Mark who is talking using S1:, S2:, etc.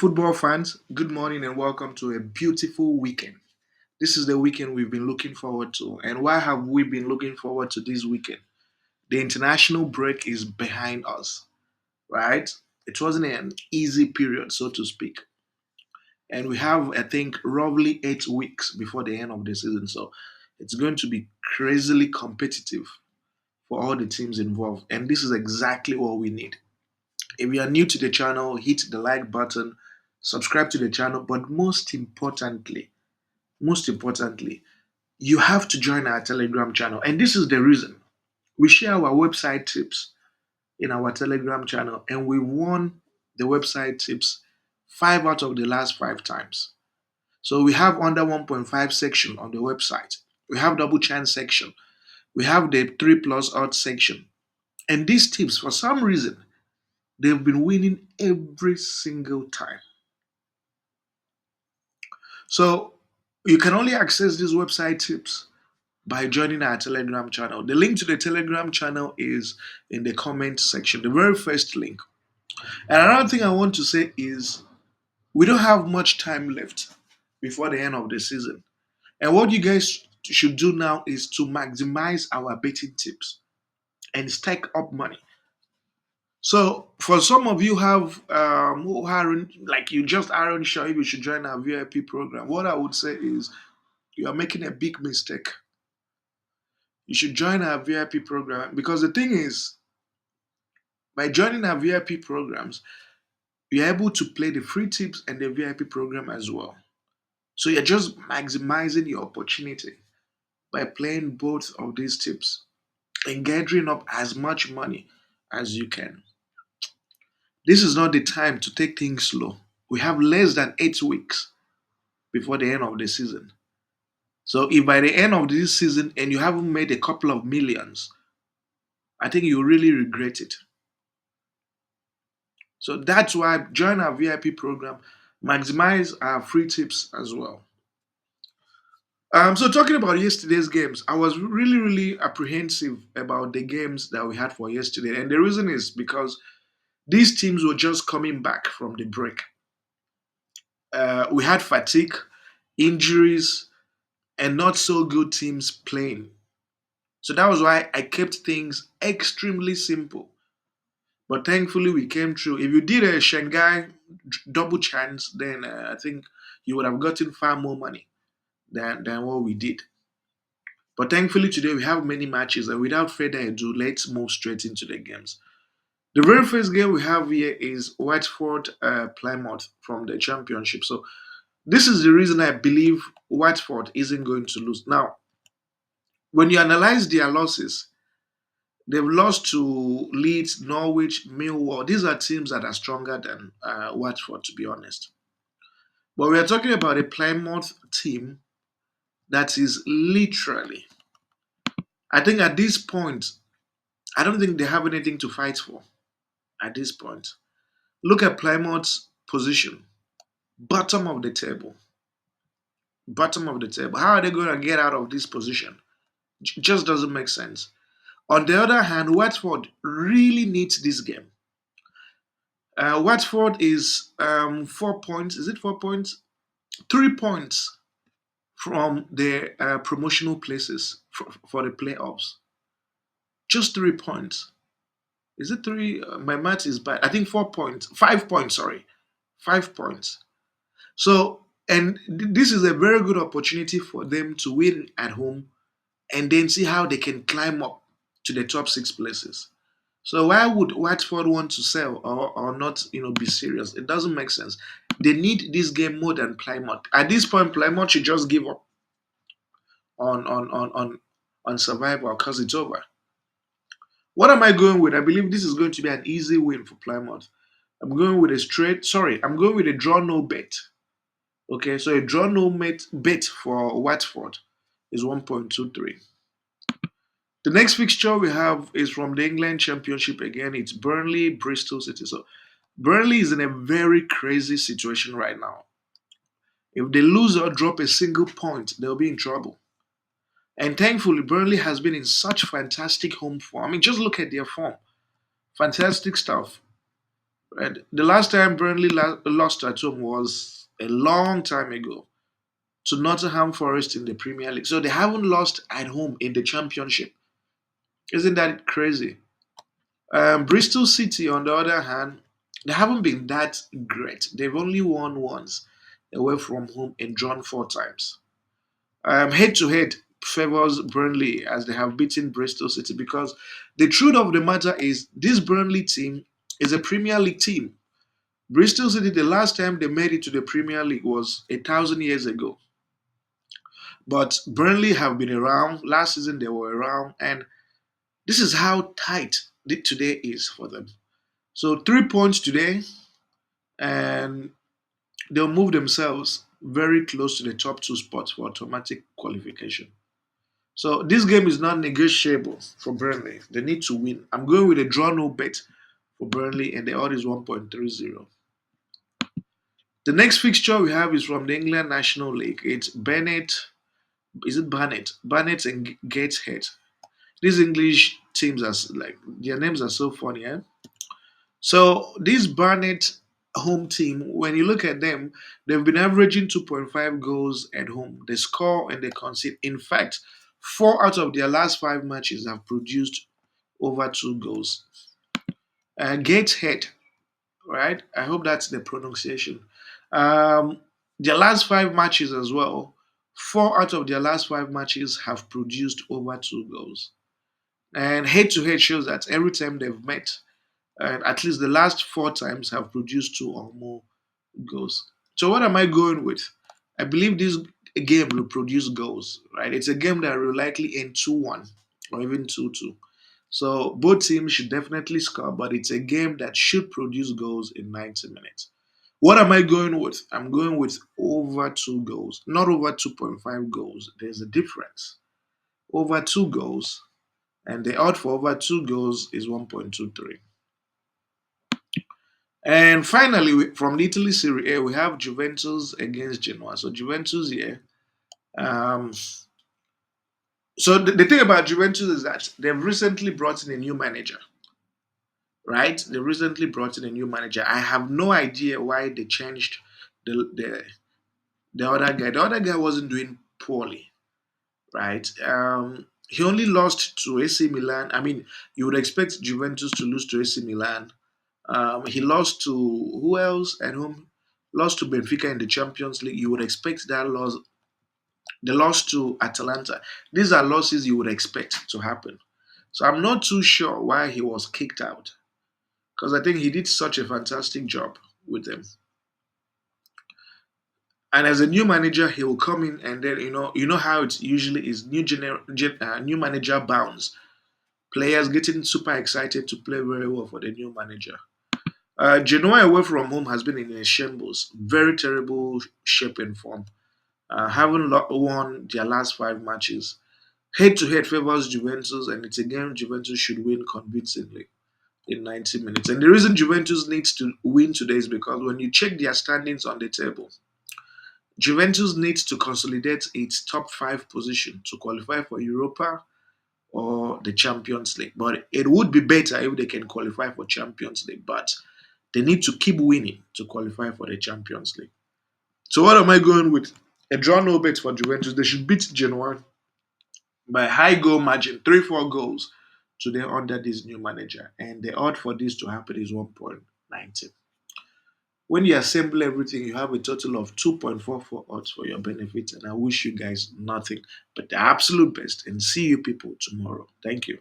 S1: football fans, good morning and welcome to a beautiful weekend. This is the weekend we've been looking forward to. And why have we been looking forward to this weekend? The international break is behind us, right? It wasn't an easy period, so to speak. And we have, I think, roughly 8 weeks before the end of the season. So it's going to be crazily competitive for all the teams involved. And this is exactly what we need. If you are new to the channel, hit the like button, subscribe to the channel, but most importantly, you have to join our Telegram channel. And this is the reason. We share our website tips in our Telegram channel, and we won the website tips 5 out of the last 5 times. So we have under 1.5 section on the website. We have double chance section. We have the 3 plus odds section. And these tips, for some reason, they've been winning every single time. So you can only access these website tips by joining our Telegram channel. The link to the Telegram channel is in the comment section, the very first link. And another thing I want to say is we don't have much time left before the end of the season. And what you guys should do now is to maximize our betting tips and stack up money. So for some of you who aren't like you just aren't sure if you should join our VIP program, what I would say is you are making a big mistake. You should join our VIP program because the thing is, by joining our VIP programs, you're able to play the free tips and the VIP program as well. So you're just maximizing your opportunity by playing both of these tips and gathering up as much money as you can. This is not the time to take things slow. We have less than 8 weeks before the end of the season. So if by the end of this season and you haven't made a couple of millions, I think you really regret it. So that's why join our VIP program, maximize our free tips as well. So talking about yesterday's games, I was really apprehensive about the games that we had for yesterday, and the reason is because these teams were just coming back from the break. We had fatigue, injuries, and not so good teams playing. So that was why I kept things extremely simple. But thankfully, we came through. If you did a Shanghai double chance, then I think you would have gotten far more money than what we did. But thankfully, today we have many matches, and without further ado, let's move straight into the games. The very first game we have here is Watford Plymouth from the Championship. So this is the reason I believe Watford isn't going to lose. Now, when you analyze their losses, they've lost to Leeds, Norwich, Millwall. These are teams that are stronger than Watford, to be honest. But we are talking about a Plymouth team that is literally, I think at this point, I don't think they have anything to fight for at this point. Look at Plymouth's position, bottom of the table. Bottom of the table. How are they going to get out of this position? Just doesn't make sense. On the other hand, Watford really needs this game. Watford is 4 points. Is it 4 points? 3 points from the promotional places for the playoffs. Just 3 points. Is it three? My math is bad. I think 4 points. 5 points, sorry. 5 points. So, and this is a very good opportunity for them to win at home and then see how they can climb up to the top 6 places. So why would Watford want to sell or not, be serious? It doesn't make sense. They need this game more than Plymouth. At this point, Plymouth should just give up on on on on, on survival because it's over. What am I going with? I believe this is going to be an easy win for Plymouth. I'm going with a draw no bet. Okay, so a draw no bet for Watford is 1.23. The next fixture we have is from the England Championship again. It's Burnley, Bristol City. So Burnley is in a very crazy situation right now. If they lose or drop a single point, they'll be in trouble. And thankfully, Burnley has been in such fantastic home form. I mean, just look at their form. Fantastic stuff. Right? The last time Burnley lost at home was a long time ago to Nottingham Forest in the Premier League. So they haven't lost at home in the Championship. Isn't that crazy? Bristol City, on the other hand, they haven't been that great. They've only won once away from home and drawn four times. Head to head favors Burnley as they have beaten Bristol City because the truth of the matter is this Burnley team is a Premier League team. Bristol City, the last time they made it to the Premier League was 1,000 years ago. But Burnley have been around. Last season they were around, and this is how tight today is for them. So 3 points today, and they'll move themselves very close to the top two spots for automatic qualification. So this game is not negotiable for Burnley. They need to win. I'm going with a draw no bet for Burnley, and the odd is 1.30. The next fixture we have is from the England National League. It's Barnet. Is it Barnet? Barnet and Gateshead. These English teams are like their names are so funny, eh? So this Barnet home team, when you look at them, they've been averaging 2.5 goals at home. They score and they concede. In fact, four out of their last five matches have produced over two goals. Gateshead, right? I hope that's the pronunciation. Um, their last five matches as well, four out of their last five matches have produced over two goals. And head to head shows that every time they've met, and at least the last four times have produced two or more goals. So what am I going with? I believe this game will produce goals, right? It's a game that will likely end 2-1 or even 2-2. So both teams should definitely score, but it's a game that should produce goals in 90 minutes. What am I going with? I'm going with over two goals, not over 2.5 goals. There's a difference. Over two goals, and the odd for over two goals is 1.23. And finally, from the Italy Serie A, we have Juventus against Genoa. So Juventus here. Um, so the thing about Juventus is that they've recently brought in a new manager, right? They recently brought in a new manager. I have no idea why they changed the the, the other guy. The other guy wasn't doing poorly, right? He only lost to AC Milan. I mean, you would expect Juventus to lose to AC Milan. He lost to who else at home? Lost to Benfica in the Champions League. You would expect that loss. The loss to Atalanta. These are losses you would expect to happen. So I'm not too sure why he was kicked out because I think he did such a fantastic job with them. And as a new manager, he will come in and then you know how it usually is. New manager bounce. Players getting super excited to play very well for the new manager. Genoa away from home has been in a shambles, very terrible shape and form. Haven't won their last five matches. Head to head favors Juventus, and it's a game Juventus should win convincingly in 90 minutes. And the reason Juventus needs to win today is because when you check their standings on the table, Juventus needs to consolidate its top five position to qualify for Europa or the Champions League. But it would be better if they can qualify for Champions League. But they need to keep winning to qualify for the Champions League. So what am I going with? A draw no bet for Juventus. They should beat Genoa by high goal margin, 3-4 goals today under this new manager. And the odd for this to happen is 1.90. When you assemble everything, you have a total of 2.44 odds for your benefit. And I wish you guys nothing but the absolute best. And see you people tomorrow. Thank you.